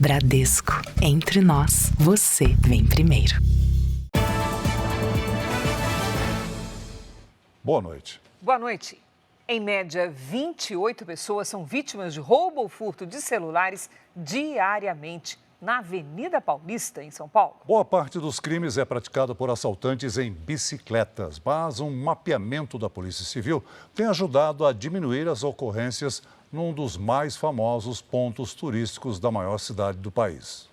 Bradesco. Entre nós, você vem primeiro. Boa noite. Boa noite. Em média, 28 pessoas são vítimas de roubo ou furto de celulares diariamente na Avenida Paulista, em São Paulo. Boa parte dos crimes é praticada por assaltantes em bicicletas, mas um mapeamento da Polícia Civil tem ajudado a diminuir as ocorrências num dos mais famosos pontos turísticos da maior cidade do país.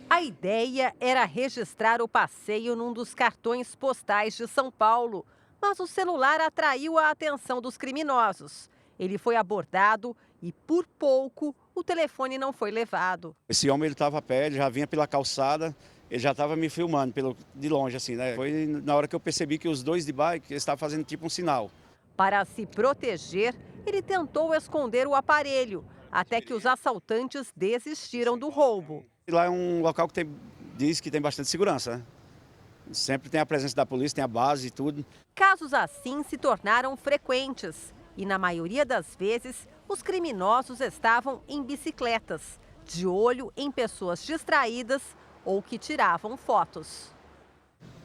A ideia era registrar o passeio num dos cartões postais de São Paulo, mas o celular atraiu a atenção dos criminosos. Ele foi abordado e, por pouco, o telefone não foi levado. Esse homem estava a pé, ele já vinha pela calçada, ele já estava me filmando de longe, assim, né? Foi na hora que eu percebi que os dois de bike estavam fazendo tipo um sinal. Para se proteger, ele tentou esconder o aparelho, até que os assaltantes desistiram do roubo. E lá é um local que diz que tem bastante segurança, né? Sempre tem a presença da polícia, tem a base e tudo. Casos assim se tornaram frequentes e, na maioria das vezes, os criminosos estavam em bicicletas, de olho em pessoas distraídas ou que tiravam fotos.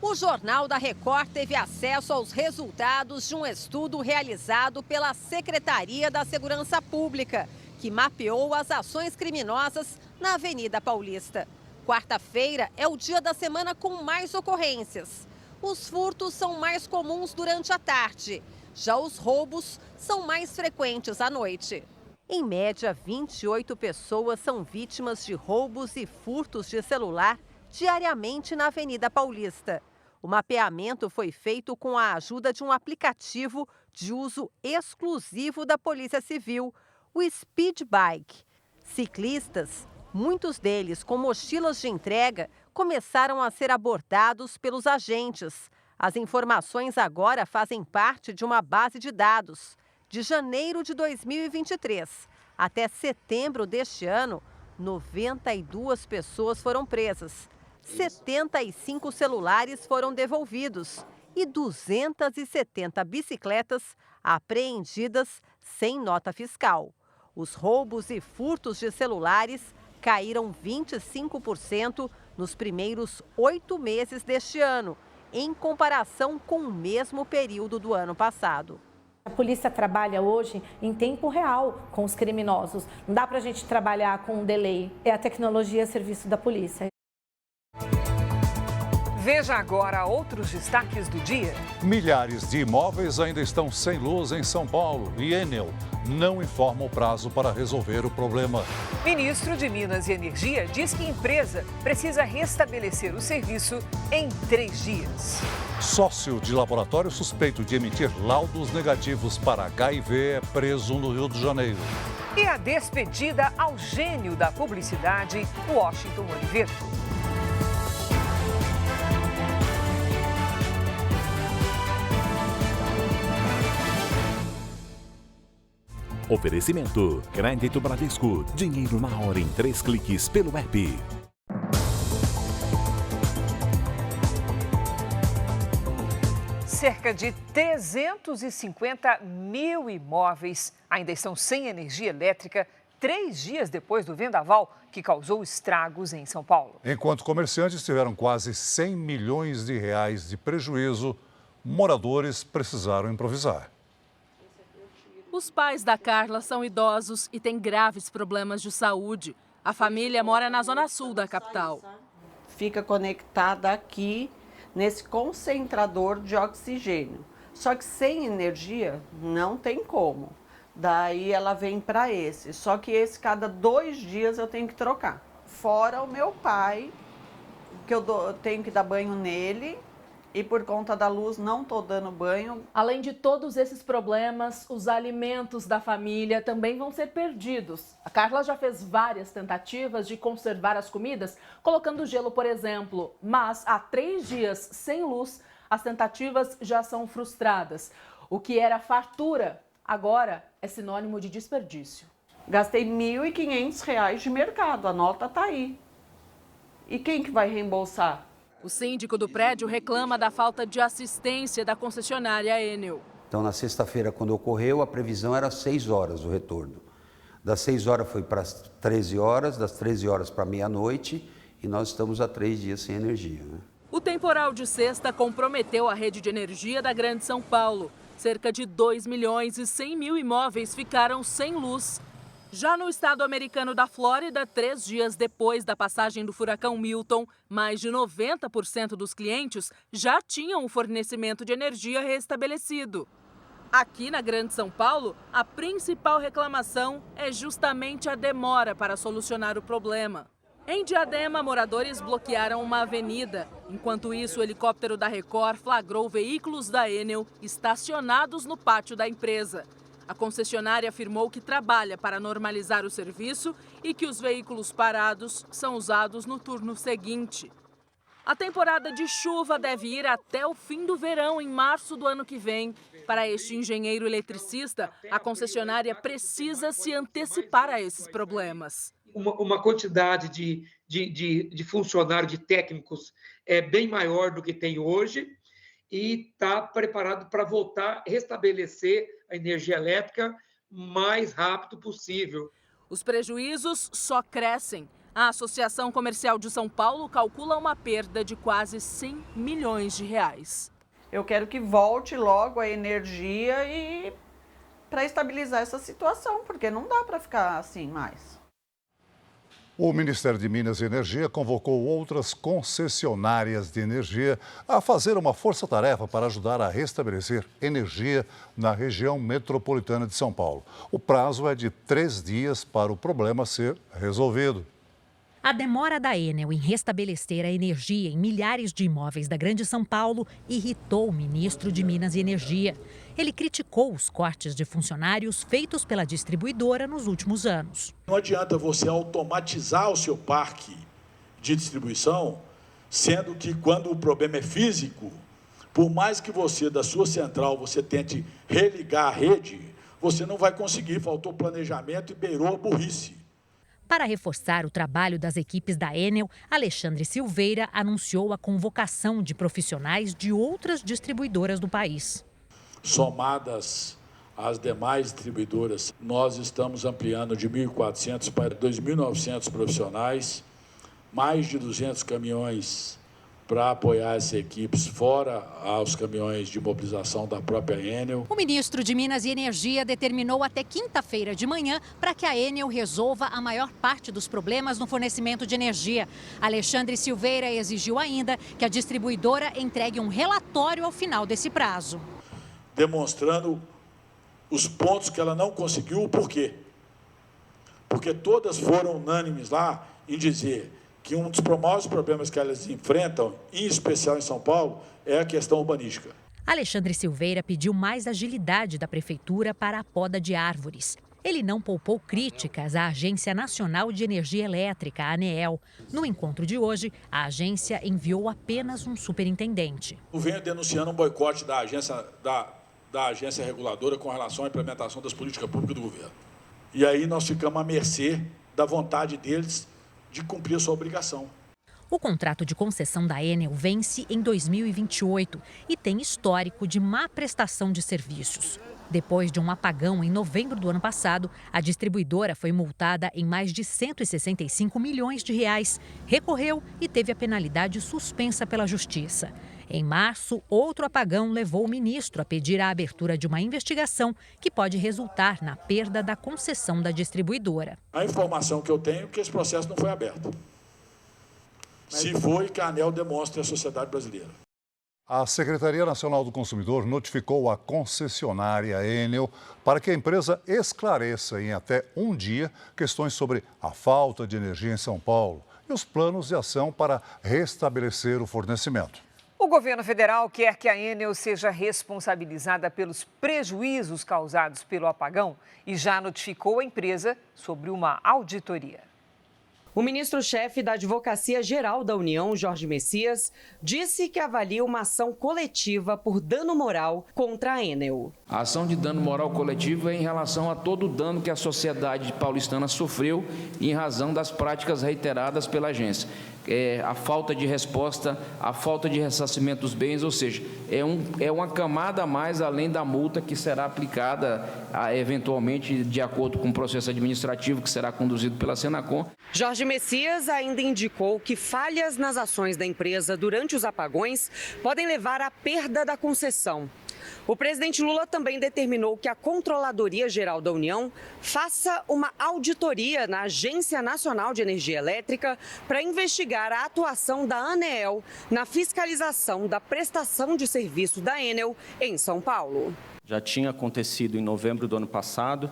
O Jornal da Record teve acesso aos resultados de um estudo realizado pela Secretaria da Segurança Pública, que mapeou as ações criminosas na Avenida Paulista. Quarta-feira é o dia da semana com mais ocorrências. Os furtos são mais comuns durante a tarde. Já os roubos são mais frequentes à noite. Em média, 28 pessoas são vítimas de roubos e furtos de celular diariamente na Avenida Paulista. O mapeamento foi feito com a ajuda de um aplicativo de uso exclusivo da Polícia Civil, o Speed Bike. Ciclistas, muitos deles com mochilas de entrega, começaram a ser abordados pelos agentes. As informações agora fazem parte de uma base de dados. De janeiro de 2023 até setembro deste ano, 92 pessoas foram presas, 75 celulares foram devolvidos e 270 bicicletas apreendidas sem nota fiscal. Os roubos e furtos de celulares caíram 25% nos primeiros 8 meses deste ano, em comparação com o mesmo período do ano passado. A polícia trabalha hoje em tempo real com os criminosos. Não dá para a gente trabalhar com um delay. É a tecnologia a serviço da polícia. Veja agora outros destaques do dia. Milhares de imóveis ainda estão sem luz em São Paulo e Enel não informa o prazo para resolver o problema. Ministro de Minas e Energia diz que a empresa precisa restabelecer o serviço em 3 dias. Sócio de laboratório suspeito de emitir laudos negativos para HIV é preso no Rio de Janeiro. E a despedida ao gênio da publicidade, Washington Oliveto. Oferecimento: Crédito Bradesco. Dinheiro na hora em 3 cliques pelo app. Cerca de 350 mil imóveis ainda estão sem energia elétrica 3 dias depois do vendaval que causou estragos em São Paulo. Enquanto comerciantes tiveram quase 100 milhões de reais de prejuízo, moradores precisaram improvisar. Os pais da Carla são idosos e têm graves problemas de saúde. A família mora na zona sul da capital. Fica conectada aqui nesse concentrador de oxigênio. Só que sem energia não tem como. Daí ela vem para esse. Só que esse cada 2 dias eu tenho que trocar. Fora o meu pai, que eu tenho que dar banho nele. E por conta da luz não estou dando banho. Além de todos esses problemas, os alimentos da família também vão ser perdidos. A Carla já fez várias tentativas de conservar as comidas, colocando gelo, por exemplo. Mas há 3 dias sem luz, as tentativas já são frustradas. O que era fartura, agora é sinônimo de desperdício. Gastei R$ 1.500 de mercado, a nota está aí. E quem que vai reembolsar? O síndico do prédio reclama da falta de assistência da concessionária Enel. Então, na sexta-feira, quando ocorreu, a previsão era 6 horas o retorno. Das 6 horas foi para as 13 horas, das 13 horas para meia-noite, e nós estamos há 3 dias sem energia, né? O temporal de sexta comprometeu a rede de energia da Grande São Paulo. Cerca de 2.100.000 imóveis ficaram sem luz. Já no estado americano da Flórida, 3 dias depois da passagem do furacão Milton, mais de 90% dos clientes já tinham o fornecimento de energia restabelecido. Aqui na Grande São Paulo, a principal reclamação é justamente a demora para solucionar o problema. Em Diadema, moradores bloquearam uma avenida. Enquanto isso, o helicóptero da Record flagrou veículos da Enel estacionados no pátio da empresa. A concessionária afirmou que trabalha para normalizar o serviço e que os veículos parados são usados no turno seguinte. A temporada de chuva deve ir até o fim do verão, em março do ano que vem. Para este engenheiro eletricista, a concessionária precisa se antecipar a esses problemas. Uma quantidade de funcionários, de técnicos, é bem maior do que tem hoje e está preparado para voltar a restabelecer a energia elétrica o mais rápido possível. Os prejuízos só crescem. A Associação Comercial de São Paulo calcula uma perda de quase 100 milhões de reais. Eu quero que volte logo a energia e para estabilizar essa situação, porque não dá para ficar assim mais. O Ministério de Minas e Energia convocou outras concessionárias de energia a fazer uma força-tarefa para ajudar a restabelecer energia na região metropolitana de São Paulo. O prazo é de 3 dias para o problema ser resolvido. A demora da Enel em restabelecer a energia em milhares de imóveis da Grande São Paulo irritou o ministro de Minas e Energia. Ele criticou os cortes de funcionários feitos pela distribuidora nos últimos anos. Não adianta você automatizar o seu parque de distribuição, sendo que quando o problema é físico, por mais que você, da sua central, você tente religar a rede, você não vai conseguir, faltou planejamento e beirou a burrice. Para reforçar o trabalho das equipes da Enel, Alexandre Silveira anunciou a convocação de profissionais de outras distribuidoras do país. Somadas às demais distribuidoras, nós estamos ampliando de 1.400 para 2.900 profissionais, mais de 200 caminhões para apoiar essas equipes, fora aos caminhões de mobilização da própria Enel. O ministro de Minas e Energia determinou até quinta-feira de manhã para que a Enel resolva a maior parte dos problemas no fornecimento de energia. Alexandre Silveira exigiu ainda que a distribuidora entregue um relatório ao final desse prazo. Demonstrando os pontos que ela não conseguiu, o porquê. Porque todas foram unânimes lá em dizer que um dos maiores problemas que elas enfrentam, em especial em São Paulo, é a questão urbanística. Alexandre Silveira pediu mais agilidade da prefeitura para a poda de árvores. Ele não poupou críticas à Agência Nacional de Energia Elétrica, a ANEEL. No encontro de hoje, a agência enviou apenas um superintendente. Eu venho denunciando um boicote da agência reguladora com relação à implementação das políticas públicas do governo. E aí nós ficamos à mercê da vontade deles de cumprir a sua obrigação. O contrato de concessão da Enel vence em 2028 e tem histórico de má prestação de serviços. Depois de um apagão em novembro do ano passado, a distribuidora foi multada em mais de 165 milhões de reais, recorreu e teve a penalidade suspensa pela Justiça. Em março, outro apagão levou o ministro a pedir a abertura de uma investigação que pode resultar na perda da concessão da distribuidora. A informação que eu tenho é que esse processo não foi aberto. Se foi, que a ANEEL demonstre à sociedade brasileira. A Secretaria Nacional do Consumidor notificou a concessionária Enel para que a empresa esclareça em até um dia questões sobre a falta de energia em São Paulo e os planos de ação para restabelecer o fornecimento. O governo federal quer que a Enel seja responsabilizada pelos prejuízos causados pelo apagão e já notificou a empresa sobre uma auditoria. O ministro-chefe da Advocacia Geral da União, Jorge Messias, disse que avalia uma ação coletiva por dano moral contra a Enel. A ação de dano moral coletivo é em relação a todo o dano que a sociedade paulistana sofreu em razão das práticas reiteradas pela agência. a falta de resposta, a falta de ressarcimento dos bens, ou seja, é uma camada a mais além da multa que será aplicada eventualmente de acordo com o processo administrativo que será conduzido pela Senacom. Jorge Messias ainda indicou que falhas nas ações da empresa durante os apagões podem levar à perda da concessão. O presidente Lula também determinou que a Controladoria Geral da União faça uma auditoria na Agência Nacional de Energia Elétrica para investigar a atuação da ANEEL na fiscalização da prestação de serviço da Enel em São Paulo. Já tinha acontecido em novembro do ano passado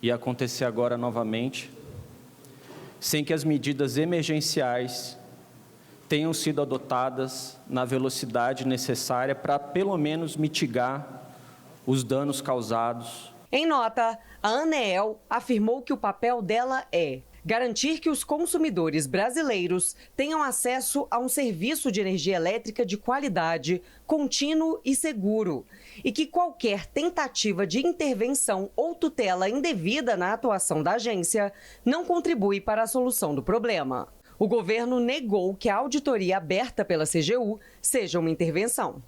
e acontecer agora novamente, sem que as medidas emergenciais tenham sido adotadas na velocidade necessária para, pelo menos, mitigar os danos causados. Em nota, a ANEEL afirmou que o papel dela é garantir que os consumidores brasileiros tenham acesso a um serviço de energia elétrica de qualidade, contínuo e seguro, e que qualquer tentativa de intervenção ou tutela indevida na atuação da agência não contribui para a solução do problema. O governo negou que a auditoria aberta pela CGU seja uma intervenção.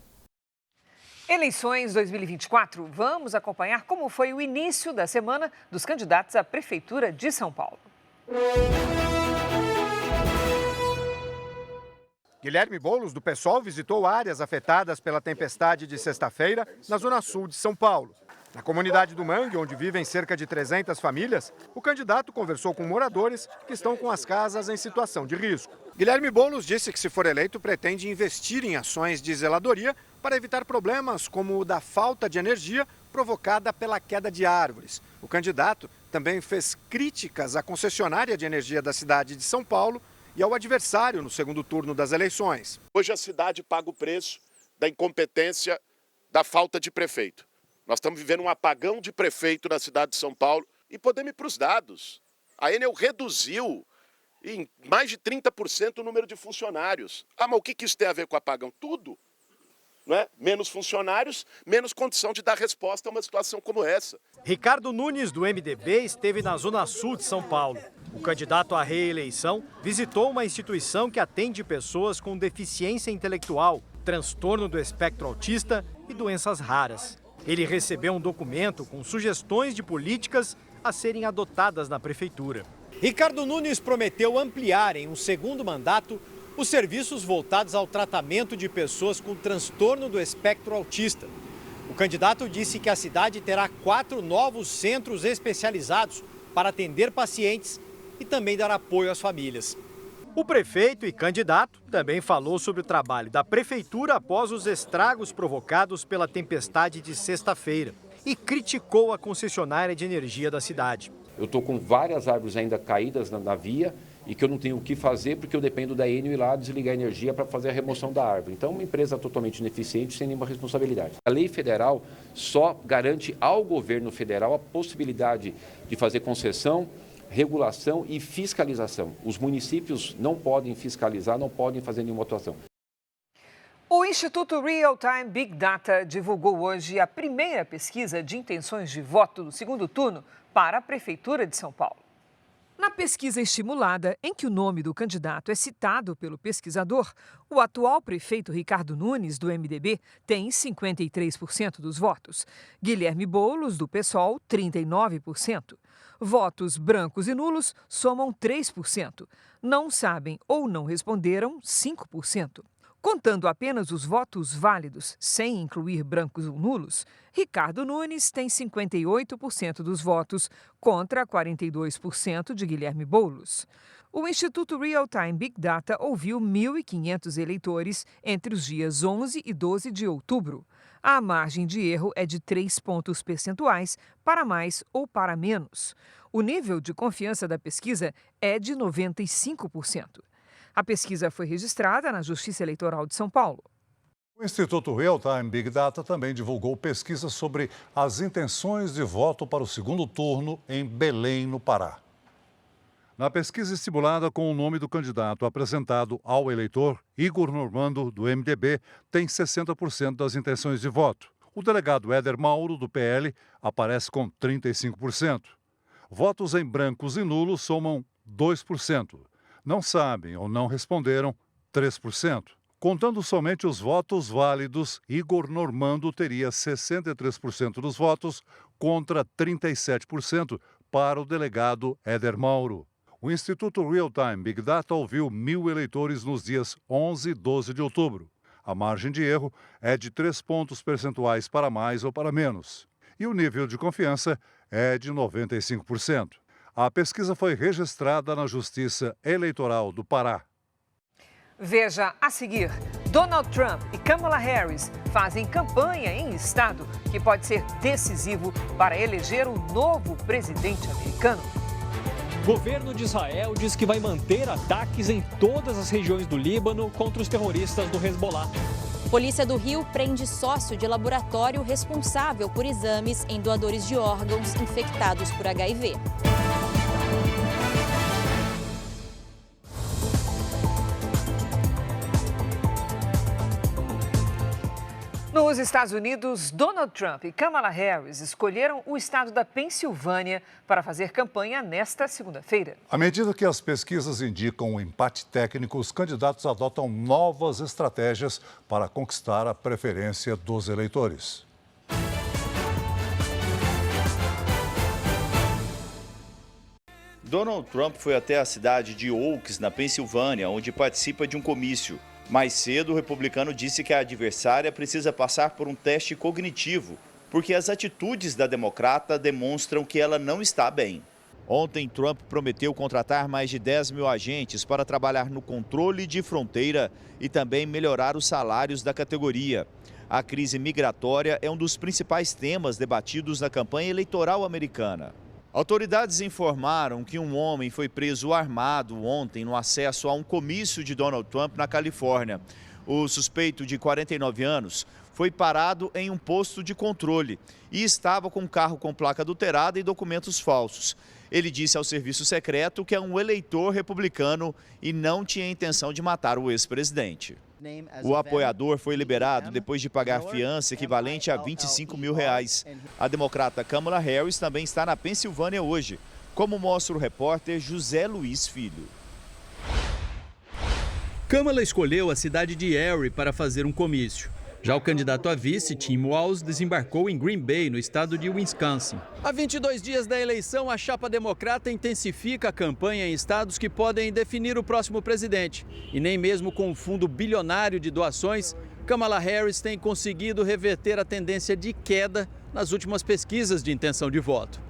Eleições 2024, vamos acompanhar como foi o início da semana dos candidatos à Prefeitura de São Paulo. Guilherme Boulos, do PSOL, visitou áreas afetadas pela tempestade de sexta-feira na zona sul de São Paulo. Na comunidade do Mangue, onde vivem cerca de 300 famílias, o candidato conversou com moradores que estão com as casas em situação de risco. Guilherme Boulos disse que, se for eleito, pretende investir em ações de zeladoria para evitar problemas como o da falta de energia provocada pela queda de árvores. O candidato também fez críticas à concessionária de energia da cidade de São Paulo e ao adversário no segundo turno das eleições. Hoje a cidade paga o preço da incompetência, da falta de prefeito. Nós estamos vivendo um apagão de prefeito na cidade de São Paulo e podemos ir para os dados. A Enel reduziu em mais de 30% o número de funcionários. Ah, mas o que isso tem a ver com o apagão? Tudo. Não é? Menos funcionários, menos condição de dar resposta a uma situação como essa. Ricardo Nunes, do MDB, esteve na zona sul de São Paulo. O candidato à reeleição visitou uma instituição que atende pessoas com deficiência intelectual, transtorno do espectro autista e doenças raras. Ele recebeu um documento com sugestões de políticas a serem adotadas na prefeitura. Ricardo Nunes prometeu ampliar em um segundo mandato os serviços voltados ao tratamento de pessoas com transtorno do espectro autista. O candidato disse que a cidade terá 4 novos centros especializados para atender pacientes e também dar apoio às famílias. O prefeito e candidato também falou sobre o trabalho da prefeitura após os estragos provocados pela tempestade de sexta-feira e criticou a concessionária de energia da cidade. Eu estou com várias árvores ainda caídas na via e que eu não tenho o que fazer porque eu dependo da Enel ir lá desligar a energia para fazer a remoção da árvore. Então, uma empresa totalmente ineficiente, sem nenhuma responsabilidade. A lei federal só garante ao governo federal a possibilidade de fazer concessão, regulação e fiscalização. Os municípios não podem fiscalizar, não podem fazer nenhuma atuação. O Instituto Real Time Big Data divulgou hoje a primeira pesquisa de intenções de voto do segundo turno para a Prefeitura de São Paulo. Na pesquisa estimulada, em que o nome do candidato é citado pelo pesquisador, o atual prefeito Ricardo Nunes, do MDB, tem 53% dos votos. Guilherme Boulos, do PSOL, 39%. Votos brancos e nulos somam 3%. Não sabem ou não responderam, 5%. Contando apenas os votos válidos, sem incluir brancos ou nulos, Ricardo Nunes tem 58% dos votos, contra 42% de Guilherme Boulos. O Instituto Real Time Big Data ouviu 1.500 eleitores entre os dias 11 e 12 de outubro. A margem de erro é de 3 pontos percentuais, para mais ou para menos. O nível de confiança da pesquisa é de 95%. A pesquisa foi registrada na Justiça Eleitoral de São Paulo. O Instituto Real Time Big Data também divulgou pesquisa sobre as intenções de voto para o segundo turno em Belém, no Pará. Na pesquisa estimulada com o nome do candidato apresentado ao eleitor, Igor Normando, do MDB, tem 60% das intenções de voto. O delegado Éder Mauro, do PL, aparece com 35%. Votos em brancos e nulos somam 2%. Não sabem ou não responderam, 3%. Contando somente os votos válidos, Igor Normando teria 63% dos votos contra 37% para o delegado Éder Mauro. O Instituto Real Time Big Data ouviu 1.000 eleitores nos dias 11 e 12 de outubro. A margem de erro é de 3 pontos percentuais para mais ou para menos. E o nível de confiança é de 95%. A pesquisa foi registrada na Justiça Eleitoral do Pará. Veja a seguir: Donald Trump e Kamala Harris fazem campanha em estado que pode ser decisivo para eleger o novo presidente americano. Governo de Israel diz que vai manter ataques em todas as regiões do Líbano contra os terroristas do Hezbollah. Polícia do Rio prende sócio de laboratório responsável por exames em doadores de órgãos infectados por HIV. Nos Estados Unidos, Donald Trump e Kamala Harris escolheram o estado da Pensilvânia para fazer campanha nesta segunda-feira. À medida que as pesquisas indicam um empate técnico, os candidatos adotam novas estratégias para conquistar a preferência dos eleitores. Donald Trump foi até a cidade de Oaks, na Pensilvânia, onde participa de um comício. Mais cedo, o republicano disse que a adversária precisa passar por um teste cognitivo, porque as atitudes da democrata demonstram que ela não está bem. Ontem, Trump prometeu contratar mais de 10 mil agentes para trabalhar no controle de fronteira e também melhorar os salários da categoria. A crise migratória é um dos principais temas debatidos na campanha eleitoral americana. Autoridades informaram que um homem foi preso armado ontem no acesso a um comício de Donald Trump na Califórnia. O suspeito, de 49 anos, foi parado em um posto de controle e estava com um carro com placa adulterada e documentos falsos. Ele disse ao serviço secreto que é um eleitor republicano e não tinha intenção de matar o ex-presidente. O apoiador foi liberado depois de pagar fiança equivalente a R$25 mil. A democrata Kamala Harris também está na Pensilvânia hoje, como mostra o repórter José Luiz Filho. Kamala escolheu a cidade de Erie para fazer um comício. Já o candidato a vice, Tim Walz, desembarcou em Green Bay, no estado de Wisconsin. Há 22 dias da eleição, a chapa democrata intensifica a campanha em estados que podem definir o próximo presidente. E nem mesmo com um fundo bilionário de doações, Kamala Harris tem conseguido reverter a tendência de queda nas últimas pesquisas de intenção de voto.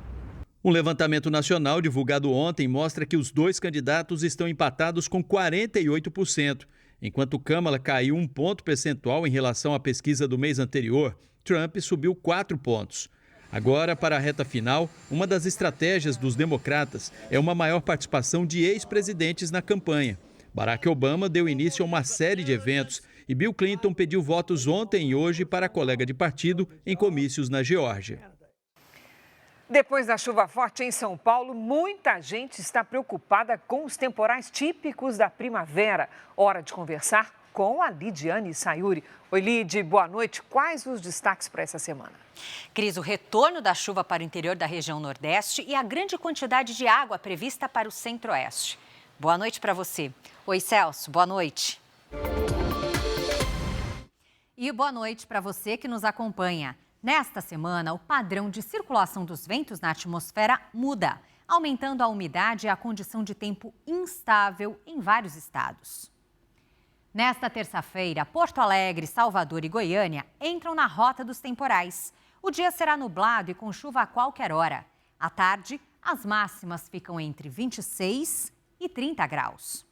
Um levantamento nacional divulgado ontem mostra que os dois candidatos estão empatados com 48%. Enquanto Kamala caiu 1 ponto percentual em relação à pesquisa do mês anterior, Trump subiu 4 pontos. Agora, para a reta final, uma das estratégias dos democratas é uma maior participação de ex-presidentes na campanha. Barack Obama deu início a uma série de eventos e Bill Clinton pediu votos ontem e hoje para a colega de partido em comícios na Geórgia. Depois da chuva forte em São Paulo, muita gente está preocupada com os temporais típicos da primavera. Hora de conversar com a Lidiane Sayuri. Oi, Lid, boa noite. Quais os destaques para essa semana? Cris, o retorno da chuva para o interior da região Nordeste e a grande quantidade de água prevista para o Centro-Oeste. Boa noite para você. Oi, Celso, boa noite. E boa noite para você que nos acompanha. Nesta semana, o padrão de circulação dos ventos na atmosfera muda, aumentando a umidade e a condição de tempo instável em vários estados. Nesta terça-feira, Porto Alegre, Salvador e Goiânia entram na rota dos temporais. O dia será nublado e com chuva a qualquer hora. À tarde, as máximas ficam entre 26 e 30 graus.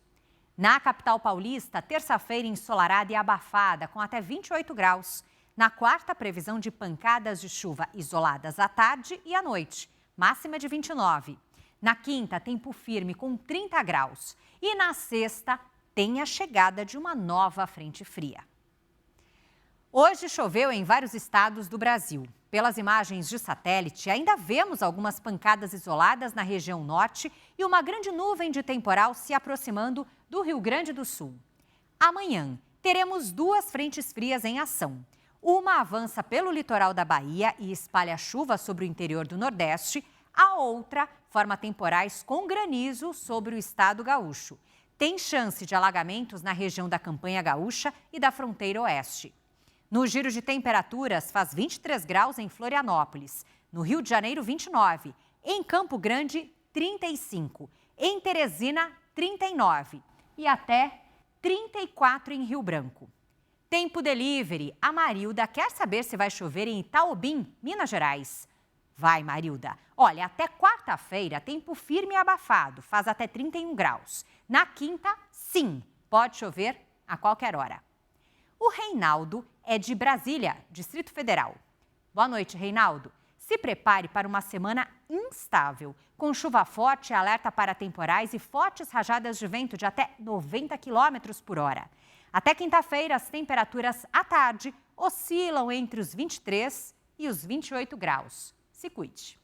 Na capital paulista, terça-feira ensolarada e abafada, com até 28 graus. Na quarta, previsão de pancadas de chuva isoladas à tarde e à noite, máxima de 29. Na quinta, tempo firme com 30 graus. E na sexta, tem a chegada de uma nova frente fria. Hoje choveu em vários estados do Brasil. Pelas imagens de satélite, ainda vemos algumas pancadas isoladas na região norte e uma grande nuvem de temporal se aproximando do Rio Grande do Sul. Amanhã, teremos 2 frentes frias em ação. Uma avança pelo litoral da Bahia e espalha chuva sobre o interior do Nordeste. A outra forma temporais com granizo sobre o estado gaúcho. tem chance de alagamentos na região da Campanha Gaúcha e da fronteira oeste. No giro de temperaturas, faz 23 graus em Florianópolis. No Rio de Janeiro, 29. Em Campo Grande, 35. Em Teresina, 39. E até 34 em Rio Branco. Tempo delivery. A Marilda quer saber se vai chover em Itaobim, Minas Gerais. Vai, Marilda. Olha, até quarta-feira, tempo firme e abafado. Faz até 31 graus. Na quinta, sim, pode chover a qualquer hora. O Reinaldo é de Brasília, Distrito Federal. Boa noite, Reinaldo. Se prepare para uma semana instável, com chuva forte, alerta para temporais e fortes rajadas de vento de até 90 km por hora. Até quinta-feira, as temperaturas à tarde oscilam entre os 23 e os 28 graus. Se cuide.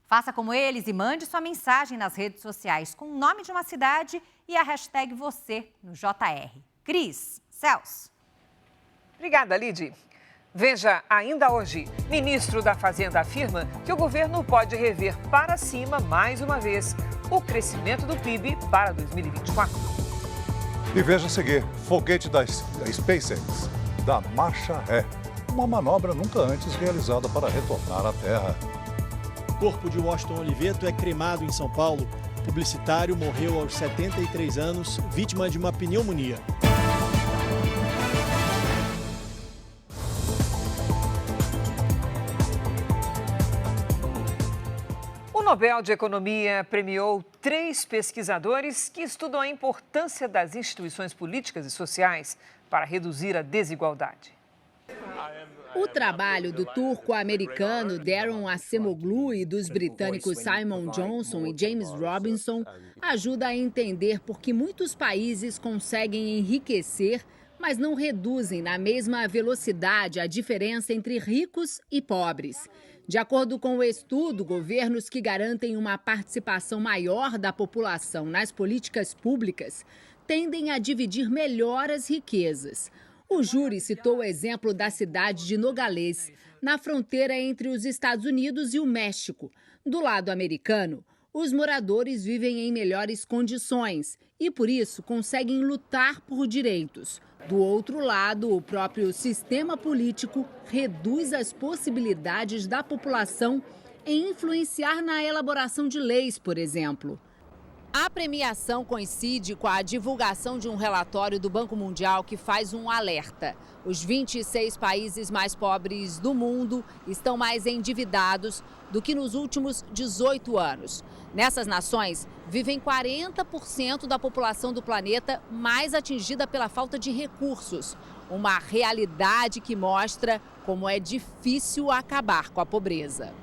Faça como eles e mande sua mensagem nas redes sociais com o nome de uma cidade e a hashtag você no JR. Cris, Celso. Obrigada, Lid. Veja ainda hoje, ministro da Fazenda afirma que o governo pode rever para cima, mais uma vez, o crescimento do PIB para 2024. E veja a seguir, foguete da SpaceX dá marcha ré. Uma manobra nunca antes realizada para retornar à Terra. O corpo de Washington Oliveto é cremado em São Paulo. O publicitário morreu aos 73 anos, vítima de uma pneumonia. O Nobel de Economia premiou 3 pesquisadores que estudam a importância das instituições políticas e sociais para reduzir a desigualdade. O trabalho do turco-americano Daron Acemoglu e dos britânicos Simon Johnson e James Robinson ajuda a entender por que muitos países conseguem enriquecer, mas não reduzem na mesma velocidade a diferença entre ricos e pobres. De acordo com o estudo, governos que garantem uma participação maior da população nas políticas públicas tendem a dividir melhor as riquezas. O júri citou o exemplo da cidade de Nogales, na fronteira entre os Estados Unidos e o México. Do lado americano, os moradores vivem em melhores condições e, por isso, conseguem lutar por direitos. Do outro lado, o próprio sistema político reduz as possibilidades da população em influenciar na elaboração de leis, por exemplo. A premiação coincide com a divulgação de um relatório do Banco Mundial que faz um alerta. Os 26 países mais pobres do mundo estão mais endividados do que nos últimos 18 anos. Nessas nações, vivem 40% da população do planeta mais atingida pela falta de recursos. Uma realidade que mostra como é difícil acabar com a pobreza.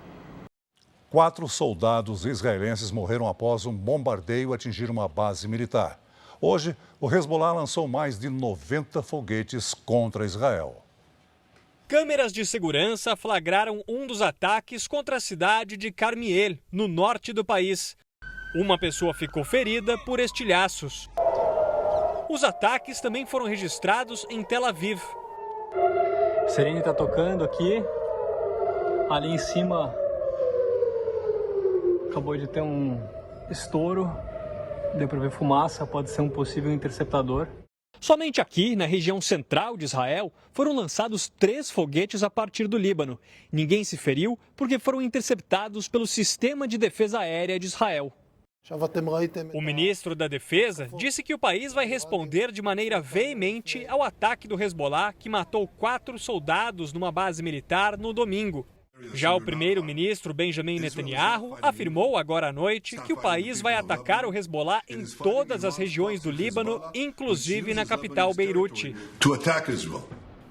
4 soldados israelenses morreram após um bombardeio atingir uma base militar. Hoje, o Hezbollah lançou mais de 90 foguetes contra Israel. Câmeras de segurança flagraram um dos ataques contra a cidade de Carmiel, no norte do país. Uma pessoa ficou ferida por estilhaços. Os ataques também foram registrados em Tel Aviv. A sirene está tocando aqui. Ali em cima acabou de ter um estouro. Deu para ver fumaça, pode ser um possível interceptador. Somente aqui, na região central de Israel, foram lançados 3 foguetes a partir do Líbano. Ninguém se feriu porque foram interceptados pelo Sistema de Defesa Aérea de Israel. O ministro da Defesa disse que o país vai responder de maneira veemente ao ataque do Hezbollah, que matou 4 soldados numa base militar no domingo. Já o primeiro-ministro Benjamin Netanyahu afirmou agora à noite que o país vai atacar o Hezbollah em todas as regiões do Líbano, inclusive na capital Beirute.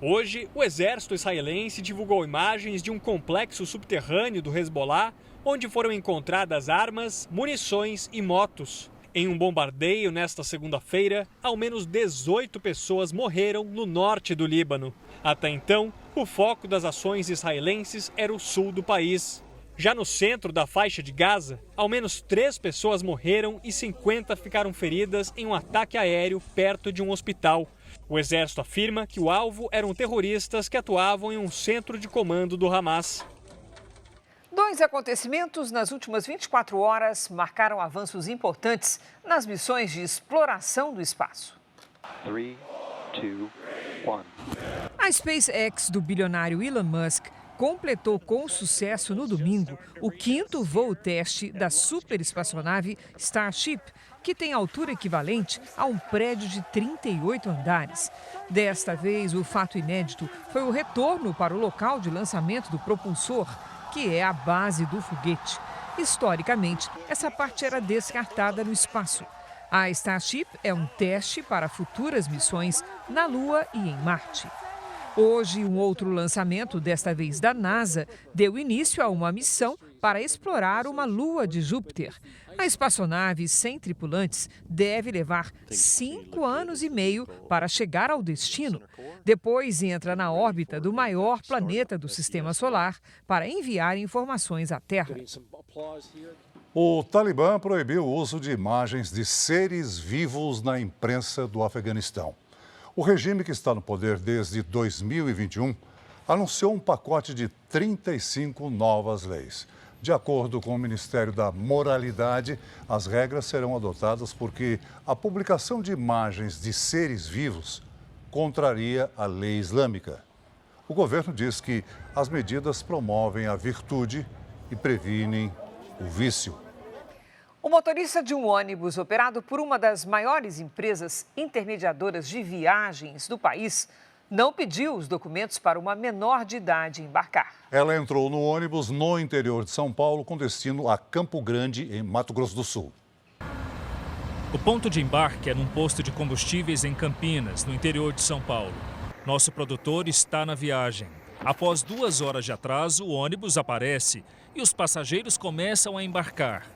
Hoje, o exército israelense divulgou imagens de um complexo subterrâneo do Hezbollah, onde foram encontradas armas, munições e motos. Em um bombardeio nesta segunda-feira, ao menos 18 pessoas morreram no norte do Líbano. Até então, o foco das ações israelenses era o sul do país. Já no centro da faixa de Gaza, ao menos 3 pessoas morreram e 50 ficaram feridas em um ataque aéreo perto de um hospital. O exército afirma que o alvo eram terroristas que atuavam em um centro de comando do Hamas. Dois acontecimentos nas últimas 24 horas marcaram avanços importantes nas missões de exploração do espaço. 3, 2, 1. A SpaceX do bilionário Elon Musk completou com sucesso no domingo o 5º voo teste da superespaçonave Starship, que tem altura equivalente a um prédio de 38 andares. Desta vez, o fato inédito foi o retorno para o local de lançamento do propulsor, que é a base do foguete. Historicamente, essa parte era descartada no espaço. A Starship é um teste para futuras missões na Lua e em Marte. Hoje, um outro lançamento, desta vez da NASA, deu início a uma missão para explorar uma lua de Júpiter. A espaçonave sem tripulantes deve levar 5 anos e meio para chegar ao destino. Depois entra na órbita do maior planeta do Sistema Solar para enviar informações à Terra. O Talibã proibiu o uso de imagens de seres vivos na imprensa do Afeganistão. O regime, que está no poder desde 2021, anunciou um pacote de 35 novas leis. De acordo com o Ministério da Moralidade, as regras serão adotadas porque a publicação de imagens de seres vivos contraria a lei islâmica. O governo diz que as medidas promovem a virtude e previnem o vício. O motorista de um ônibus operado por uma das maiores empresas intermediadoras de viagens do país não pediu os documentos para uma menor de idade embarcar. Ela entrou no ônibus no interior de São Paulo com destino a Campo Grande, em Mato Grosso do Sul. O ponto de embarque é num posto de combustíveis em Campinas, no interior de São Paulo. Nosso produtor está na viagem. Após 2 horas de atraso, o ônibus aparece e os passageiros começam a embarcar.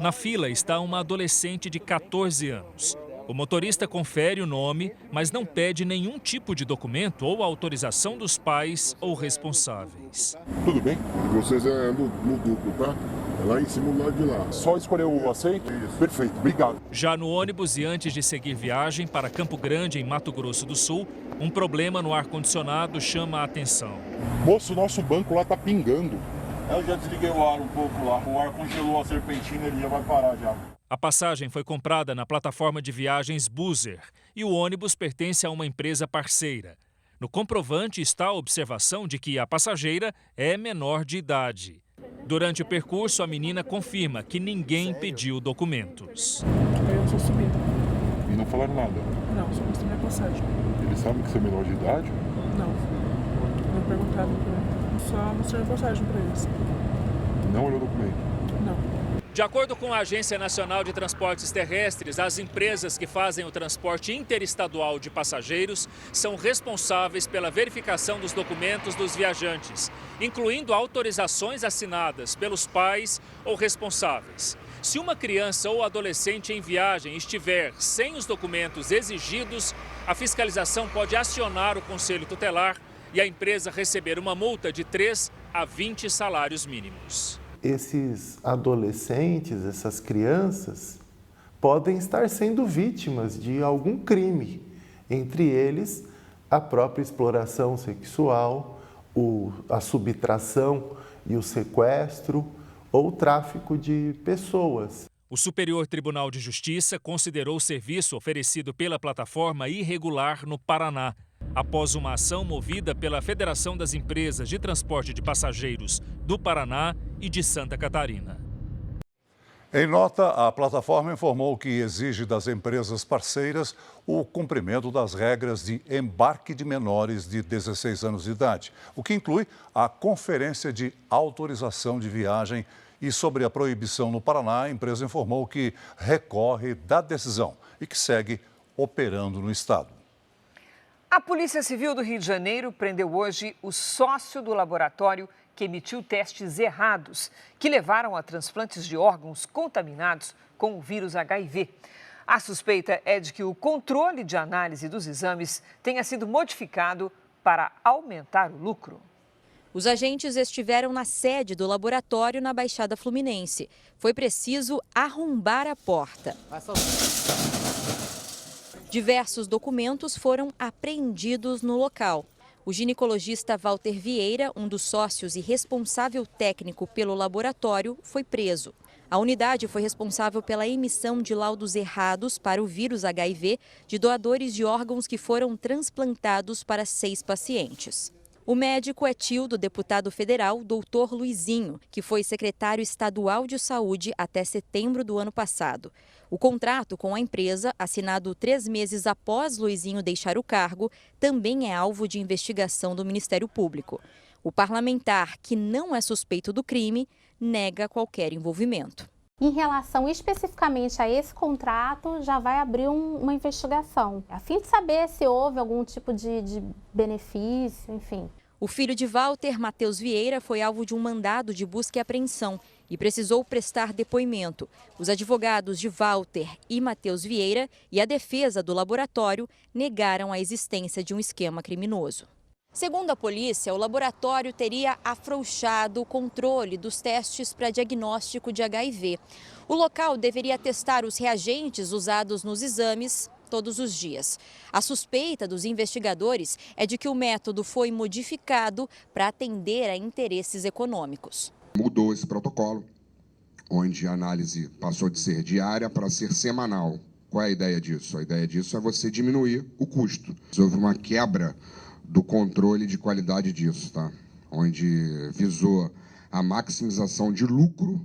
Na fila está uma adolescente de 14 anos. O motorista confere o nome, mas não pede nenhum tipo de documento ou autorização dos pais ou responsáveis. Tudo bem? Vocês andam no duplo, tá? É lá em cima, do lado de lá. Só escolher o aceito? Perfeito, obrigado. Já no ônibus e antes de seguir viagem para Campo Grande, em Mato Grosso do Sul, um problema no ar-condicionado chama a atenção. Moço, nosso banco lá tá pingando. Eu já desliguei o ar um pouco lá. O ar congelou a serpentina, ele já vai parar já. A passagem foi comprada na plataforma de viagens Boozer e o ônibus pertence a uma empresa parceira. No comprovante está a observação de que a passageira é menor de idade. Durante o percurso, a menina confirma que ninguém pediu documentos. Eu só subi. E não falaram nada? Não, só mostrei minha passagem. Eles sabem que você é menor de idade? Não. Não perguntaram pra mim. Só mostrei minha passagem pra eles. Não olhou o documento? Não. De acordo com a Agência Nacional de Transportes Terrestres, as empresas que fazem o transporte interestadual de passageiros são responsáveis pela verificação dos documentos dos viajantes, incluindo autorizações assinadas pelos pais ou responsáveis. Se uma criança ou adolescente em viagem estiver sem os documentos exigidos, a fiscalização pode acionar o Conselho Tutelar e a empresa receber uma multa de 3 a 20 salários mínimos. Esses adolescentes, essas crianças, podem estar sendo vítimas de algum crime, entre eles a própria exploração sexual, a subtração e o sequestro ou o tráfico de pessoas. O Superior Tribunal de Justiça considerou o serviço oferecido pela plataforma irregular no Paraná, após uma ação movida pela Federação das Empresas de Transporte de Passageiros do Paraná e de Santa Catarina. Em nota, a plataforma informou que exige das empresas parceiras o cumprimento das regras de embarque de menores de 16 anos de idade, o que inclui a conferência de autorização de viagem. E sobre a proibição no Paraná, a empresa informou que recorre da decisão e que segue operando no estado. A Polícia Civil do Rio de Janeiro prendeu hoje o sócio do laboratório que emitiu testes errados, que levaram a transplantes de órgãos contaminados com o vírus HIV. A suspeita é de que o controle de análise dos exames tenha sido modificado para aumentar o lucro. Os agentes estiveram na sede do laboratório na Baixada Fluminense. Foi preciso arrombar a porta. Diversos documentos foram apreendidos no local. O ginecologista Walter Vieira, um dos sócios e responsável técnico pelo laboratório, foi preso. A unidade foi responsável pela emissão de laudos errados para o vírus HIV de doadores de órgãos que foram transplantados para 6 pacientes. O médico é tio do deputado federal, doutor Luizinho, que foi secretário estadual de saúde até setembro do ano passado. O contrato com a empresa, assinado 3 meses após Luizinho deixar o cargo, também é alvo de investigação do Ministério Público. O parlamentar, que não é suspeito do crime, nega qualquer envolvimento. Em relação especificamente a esse contrato, já vai abrir uma investigação, a fim de saber se houve algum tipo de benefício, enfim. O filho de Walter, Matheus Vieira, foi alvo de um mandado de busca e apreensão e precisou prestar depoimento. Os advogados de Walter e Matheus Vieira e a defesa do laboratório negaram a existência de um esquema criminoso. Segundo a polícia, o laboratório teria afrouxado o controle dos testes para diagnóstico de HIV. O local deveria testar os reagentes usados nos exames todos os dias. A suspeita dos investigadores é de que o método foi modificado para atender a interesses econômicos. Mudou esse protocolo, onde a análise passou de ser diária para ser semanal. Qual é a ideia disso? A ideia disso é você diminuir o custo. Houve uma quebra do controle de qualidade disso, tá? Onde visou a maximização de lucro.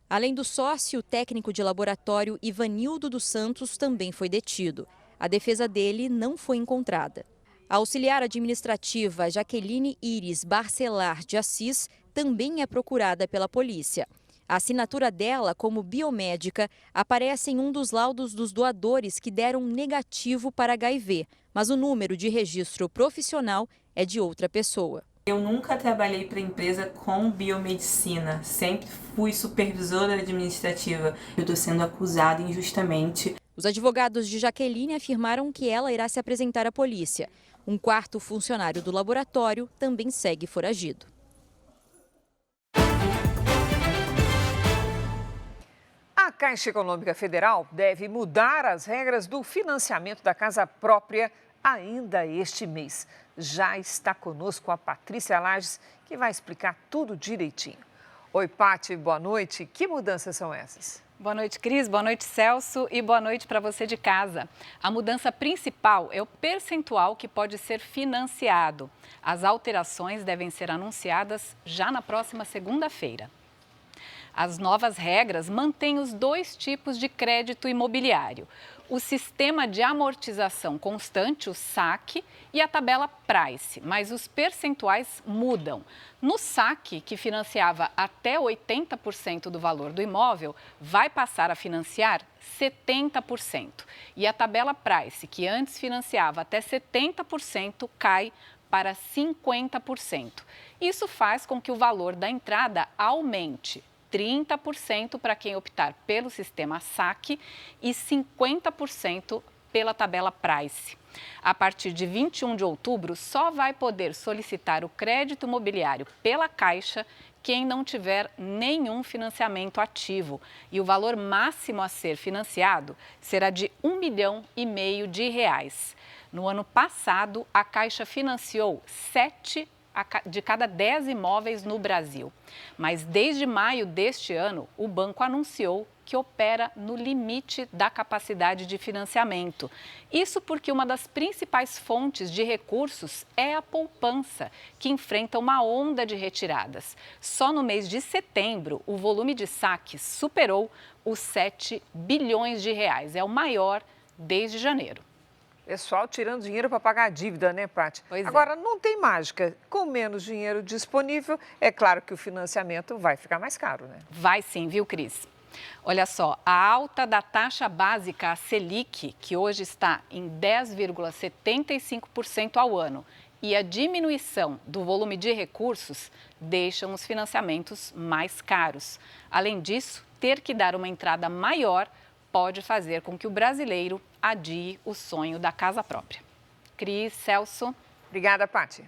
Além do sócio, o técnico de laboratório Ivanildo dos Santos também foi detido. A defesa dele não foi encontrada. A auxiliar administrativa Jaqueline Iris Barcelar de Assis também é procurada pela polícia. A assinatura dela, como biomédica, aparece em um dos laudos dos doadores que deram negativo para HIV, mas o número de registro profissional é de outra pessoa. Eu nunca trabalhei para empresa com biomedicina, sempre fui supervisora administrativa. Eu estou sendo acusada injustamente. Os advogados de Jaqueline afirmaram que ela irá se apresentar à polícia. Um quarto funcionário do laboratório também segue foragido. A Caixa Econômica Federal deve mudar as regras do financiamento da casa própria ainda este mês. Já está conosco a Patrícia Lages, que vai explicar tudo direitinho. Oi, Pati, boa noite. Que mudanças são essas? Boa noite, Cris. Boa noite, Celso. E boa noite para você de casa. A mudança principal é o percentual que pode ser financiado. As alterações devem ser anunciadas já na próxima segunda-feira. As novas regras mantêm os 2 tipos de crédito imobiliário: o sistema de amortização constante, o SAC, e a tabela Price, mas os percentuais mudam. No SAC, que financiava até 80% do valor do imóvel, vai passar a financiar 70%. E a tabela Price, que antes financiava até 70%, cai para 50%. Isso faz com que o valor da entrada aumente. 30% para quem optar pelo sistema SAC e 50% pela tabela Price. A partir de 21 de outubro, só vai poder solicitar o crédito imobiliário pela Caixa quem não tiver nenhum financiamento ativo. E o valor máximo a ser financiado será de R$1,5 milhão de reais. No ano passado, a Caixa financiou 7 de cada 10 imóveis no Brasil. Mas desde maio deste ano, o banco anunciou que opera no limite da capacidade de financiamento. Isso porque uma das principais fontes de recursos é a poupança, que enfrenta uma onda de retiradas. Só no mês de setembro, o volume de saques superou os 7 bilhões de reais. É o maior desde janeiro. Pessoal tirando dinheiro para pagar a dívida, né, Paty? Agora, não tem mágica. Com menos dinheiro disponível, é claro que o financiamento vai ficar mais caro, né? Vai sim, viu, Cris? Olha só, a alta da taxa básica, a Selic, que hoje está em 10,75% ao ano, e a diminuição do volume de recursos deixam os financiamentos mais caros. Além disso, ter que dar uma entrada maior pode fazer com que o brasileiro adie o sonho da casa própria. Cris, Celso. Obrigada, Paty.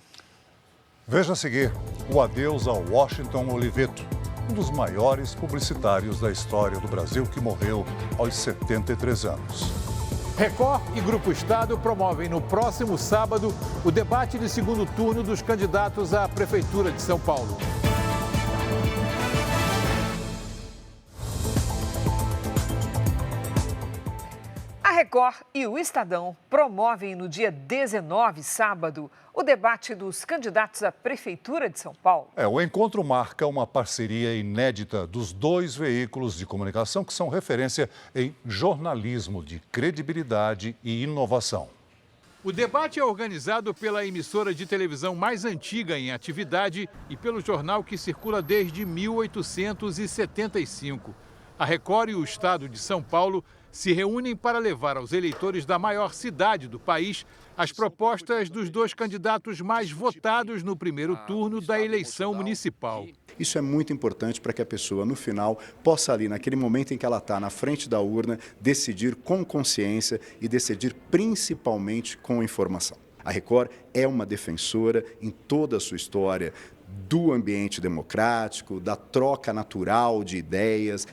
Veja a seguir o adeus ao Washington Oliveto, um dos maiores publicitários da história do Brasil, que morreu aos 73 anos. Record e Grupo Estado promovem no próximo sábado o debate de segundo turno dos candidatos à Prefeitura de São Paulo. A Record e o Estadão promovem no dia 19, sábado, o debate dos candidatos à Prefeitura de São Paulo. O encontro marca uma parceria inédita dos dois veículos de comunicação que são referência em jornalismo de credibilidade e inovação. O debate é organizado pela emissora de televisão mais antiga em atividade e pelo jornal que circula desde 1875. A Record e o Estado de São Paulo se reúnem para levar aos eleitores da maior cidade do país as propostas dos dois candidatos mais votados no primeiro turno da eleição municipal. Isso é muito importante para que a pessoa, no final, possa ali, naquele momento em que ela está na frente da urna, decidir com consciência e decidir principalmente com informação. A Record é uma defensora em toda a sua história do ambiente democrático, da troca natural de ideias.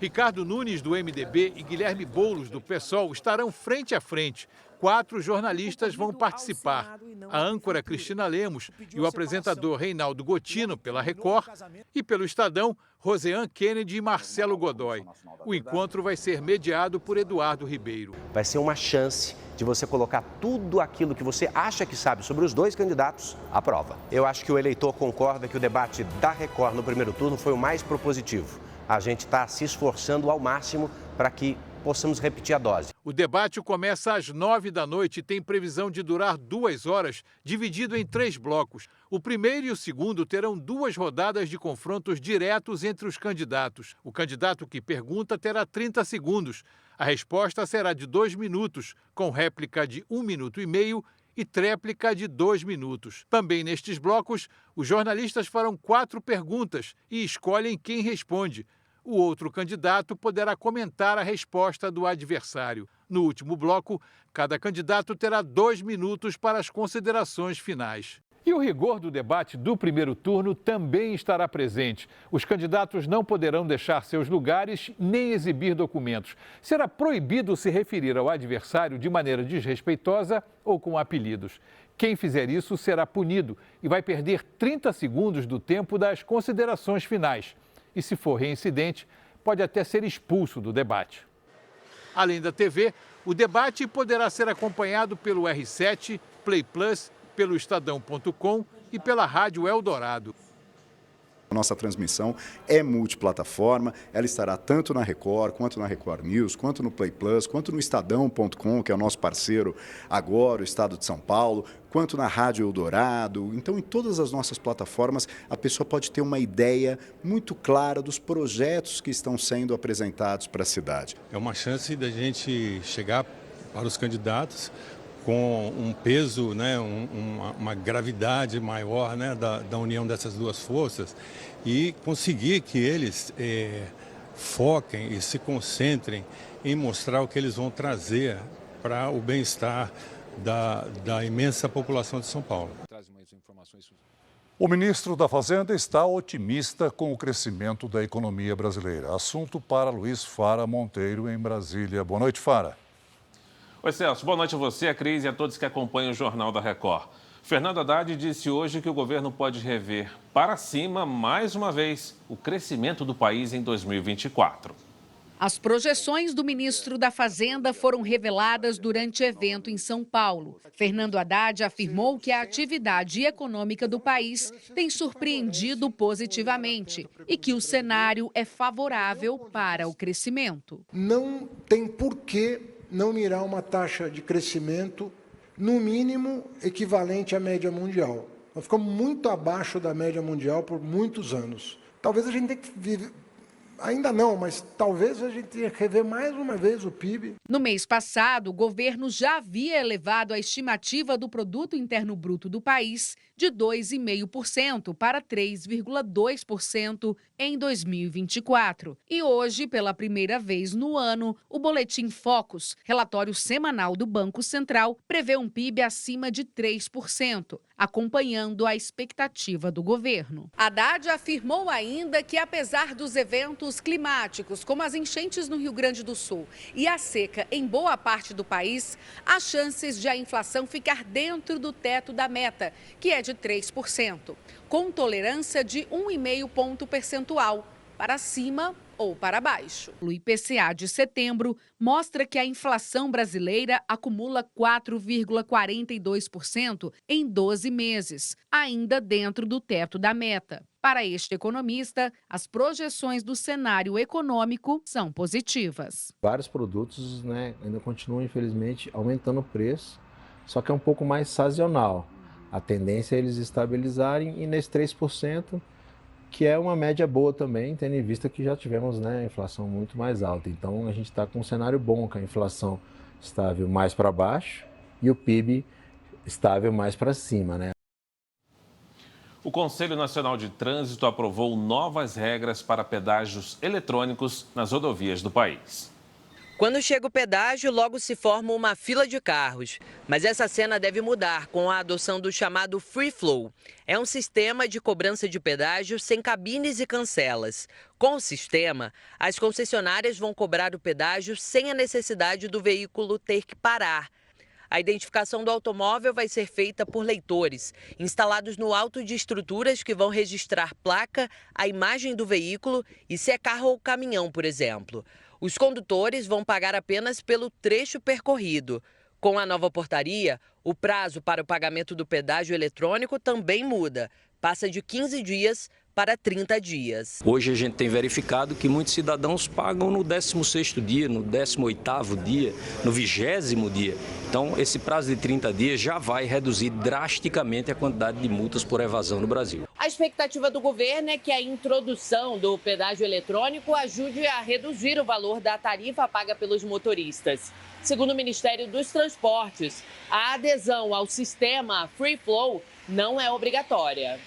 Ricardo Nunes, do MDB, e Guilherme Boulos, do PSOL, estarão frente a frente. 4 jornalistas vão participar. A âncora Cristina Lemos e o apresentador Reinaldo Gotino, pela Record, e pelo Estadão, Roseanne Kennedy e Marcelo Godoy. O encontro vai ser mediado por Eduardo Ribeiro. Vai ser uma chance de você colocar tudo aquilo que você acha que sabe sobre os dois candidatos à prova. Eu acho que o eleitor concorda que o debate da Record no primeiro turno foi o mais propositivo. A gente está se esforçando ao máximo para que possamos repetir a dose. O debate começa às 9h e tem previsão de durar 2 horas, dividido em 3 blocos. O primeiro e o segundo terão 2 rodadas de confrontos diretos entre os candidatos. O candidato que pergunta terá 30 segundos. A resposta será de 2 minutos, com réplica de 1 minuto e meio e tréplica de 2 minutos. Também nestes blocos, os jornalistas farão 4 perguntas e escolhem quem responde. O outro candidato poderá comentar a resposta do adversário. No último bloco, cada candidato terá 2 minutos para as considerações finais. E o rigor do debate do primeiro turno também estará presente. Os candidatos não poderão deixar seus lugares nem exibir documentos. Será proibido se referir ao adversário de maneira desrespeitosa ou com apelidos. Quem fizer isso será punido e vai perder 30 segundos do tempo das considerações finais. E se for reincidente, pode até ser expulso do debate. Além da TV, o debate poderá ser acompanhado pelo R7, Play Plus, pelo Estadão.com e pela Rádio Eldorado. A nossa transmissão é multiplataforma, ela estará tanto na Record, quanto na Record News, quanto no Play Plus, quanto no Estadão.com, que é o nosso parceiro agora, o Estado de São Paulo, quanto na Rádio Eldorado. Então, em todas as nossas plataformas, a pessoa pode ter uma ideia muito clara dos projetos que estão sendo apresentados para a cidade. É uma chance da gente chegar para os candidatos com um peso, né, uma gravidade maior, né, da união dessas duas forças e conseguir que eles foquem e se concentrem em mostrar o que eles vão trazer para o bem-estar da imensa população de São Paulo. O ministro da Fazenda está otimista com o crescimento da economia brasileira. Assunto para Luiz Fara Monteiro, em Brasília. Boa noite, Fara. Oi, Celso. Boa noite a você, a Cris e a todos que acompanham o Jornal da Record. Fernando Haddad disse hoje que o governo pode rever para cima, mais uma vez, o crescimento do país em 2024. As projeções do ministro da Fazenda foram reveladas durante evento em São Paulo. Fernando Haddad afirmou que a atividade econômica do país tem surpreendido positivamente e que o cenário é favorável para o crescimento. Não tem porquê não mirar uma taxa de crescimento, no mínimo, equivalente à média mundial. Nós ficamos muito abaixo da média mundial por muitos anos. Talvez a gente tenha que viver... Ainda não, mas talvez a gente tenha que rever mais uma vez o PIB. No mês passado, o governo já havia elevado a estimativa do Produto Interno Bruto do país de 2,5% para 3,2% em 2024. E hoje, pela primeira vez no ano, o Boletim Focus, relatório semanal do Banco Central, prevê um PIB acima de 3%, acompanhando a expectativa do governo. Haddad afirmou ainda que, apesar dos eventos eventos climáticos, como as enchentes no Rio Grande do Sul e a seca em boa parte do país, há chances de a inflação ficar dentro do teto da meta, que é de 3%, com tolerância de 1,5 ponto percentual, para cima ou para baixo. O IPCA de setembro mostra que a inflação brasileira acumula 4,42% em 12 meses, ainda dentro do teto da meta. Para este economista, as projeções do cenário econômico são positivas. Vários produtos, ainda continuam, infelizmente, aumentando o preço, só que é um pouco mais sazonal. A tendência é eles estabilizarem e nesse 3%, que é uma média boa também, tendo em vista que já tivemos inflação muito mais alta. Então, a gente está com um cenário bom, com a inflação estável mais para baixo e o PIB estável mais para cima. O Conselho Nacional de Trânsito aprovou novas regras para pedágios eletrônicos nas rodovias do país. Quando chega o pedágio, logo se forma uma fila de carros. Mas essa cena deve mudar com a adoção do chamado Free Flow. É um sistema de cobrança de pedágio sem cabines e cancelas. Com o sistema, as concessionárias vão cobrar o pedágio sem a necessidade do veículo ter que parar. A identificação do automóvel vai ser feita por leitores, instalados no alto de estruturas que vão registrar placa, a imagem do veículo e se é carro ou caminhão, por exemplo. Os condutores vão pagar apenas pelo trecho percorrido. Com a nova portaria, o prazo para o pagamento do pedágio eletrônico também muda. Passa de 15 dias para 30 dias. Hoje a gente tem verificado que muitos cidadãos pagam no 16º dia, no 18º dia, no 20º dia. Então, esse prazo de 30 dias já vai reduzir drasticamente a quantidade de multas por evasão no Brasil. A expectativa do governo é que a introdução do pedágio eletrônico ajude a reduzir o valor da tarifa paga pelos motoristas. Segundo o Ministério dos Transportes, a adesão ao sistema Free Flow não é obrigatória.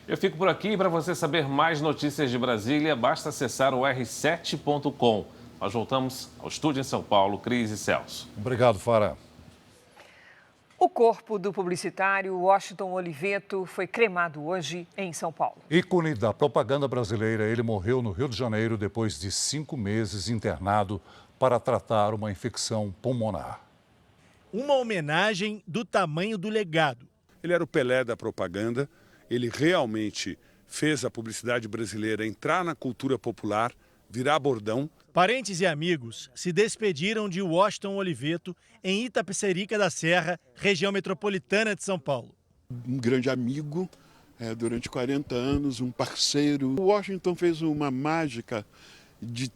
Eu fico por aqui. Para você saber mais notícias de Brasília, basta acessar o r7.com. Nós voltamos ao estúdio em São Paulo. Cris e Celso. Obrigado, Fara. O corpo do publicitário Washington Oliveto foi cremado hoje em São Paulo. Ícone da propaganda brasileira, ele morreu no Rio de Janeiro depois de 5 meses internado para tratar uma infecção pulmonar. Uma homenagem do tamanho do legado. Ele era o Pelé da propaganda. Ele realmente fez a publicidade brasileira entrar na cultura popular, virar bordão. Parentes e amigos se despediram de Washington Oliveto em Itapecerica da Serra, região metropolitana de São Paulo. Um grande amigo, durante 40 anos, um parceiro. O Washington fez uma mágica de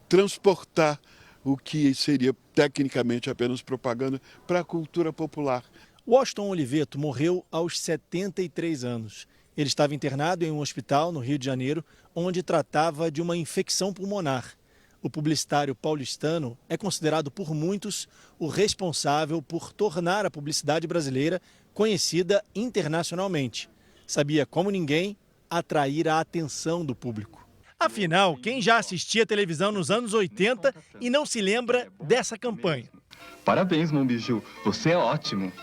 transportar o que seria tecnicamente apenas propaganda para a cultura popular. Washington Oliveto morreu aos 73 anos. Ele estava internado em um hospital no Rio de Janeiro, onde tratava de uma infecção pulmonar. O publicitário paulistano é considerado por muitos o responsável por tornar a publicidade brasileira conhecida internacionalmente. Sabia como ninguém atrair a atenção do público. Afinal, quem já assistia televisão nos anos 80 e não se lembra dessa campanha? Parabéns, meu biju, você é ótimo.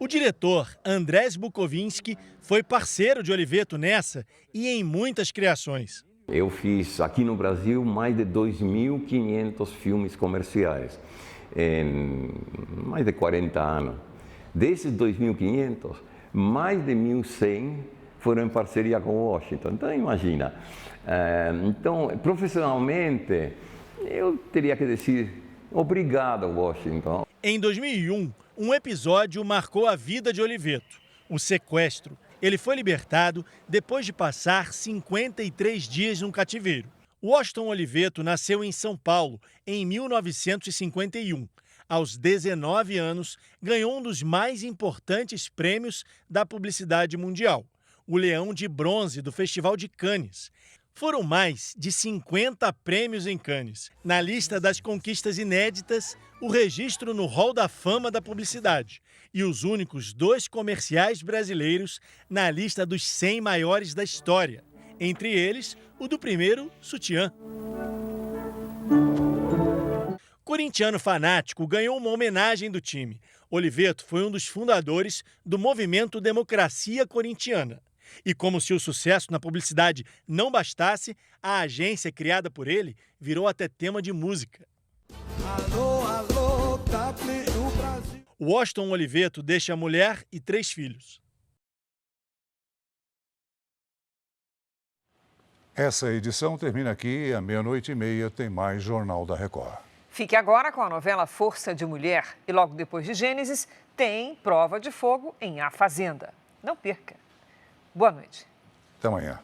O diretor Andrés Bukovinski foi parceiro de Oliveto nessa e em muitas criações. Eu fiz aqui no Brasil mais de 2.500 filmes comerciais em mais de 40 anos. Desses 2.500, mais de 1.100 foram em parceria com o Washington. Então, imagina. Então, profissionalmente, eu teria que dizer obrigado, Washington. Em 2001, um episódio marcou a vida de Oliveto, o sequestro. Ele foi libertado depois de passar 53 dias no cativeiro. Washington Oliveto nasceu em São Paulo em 1951. Aos 19 anos, ganhou um dos mais importantes prêmios da publicidade mundial, o Leão de Bronze do Festival de Cannes. Foram mais de 50 prêmios em Cannes. Na lista das conquistas inéditas, o registro no Hall da Fama da Publicidade e os únicos 2 comerciais brasileiros na lista dos 100 maiores da história. Entre eles, o do primeiro sutiã. Corintiano fanático, ganhou uma homenagem do time. Oliveto foi um dos fundadores do movimento Democracia Corintiana. E como se o sucesso na publicidade não bastasse, a agência criada por ele virou até tema de música. Alô, alô, Dublin, no Brasil. Washington Oliveto deixa mulher e 3 filhos. Essa edição termina aqui, à 00:30 tem mais Jornal da Record. Fique agora com a novela Força de Mulher e logo depois de Gênesis tem Prova de Fogo em A Fazenda. Não perca. Boa noite. Até amanhã.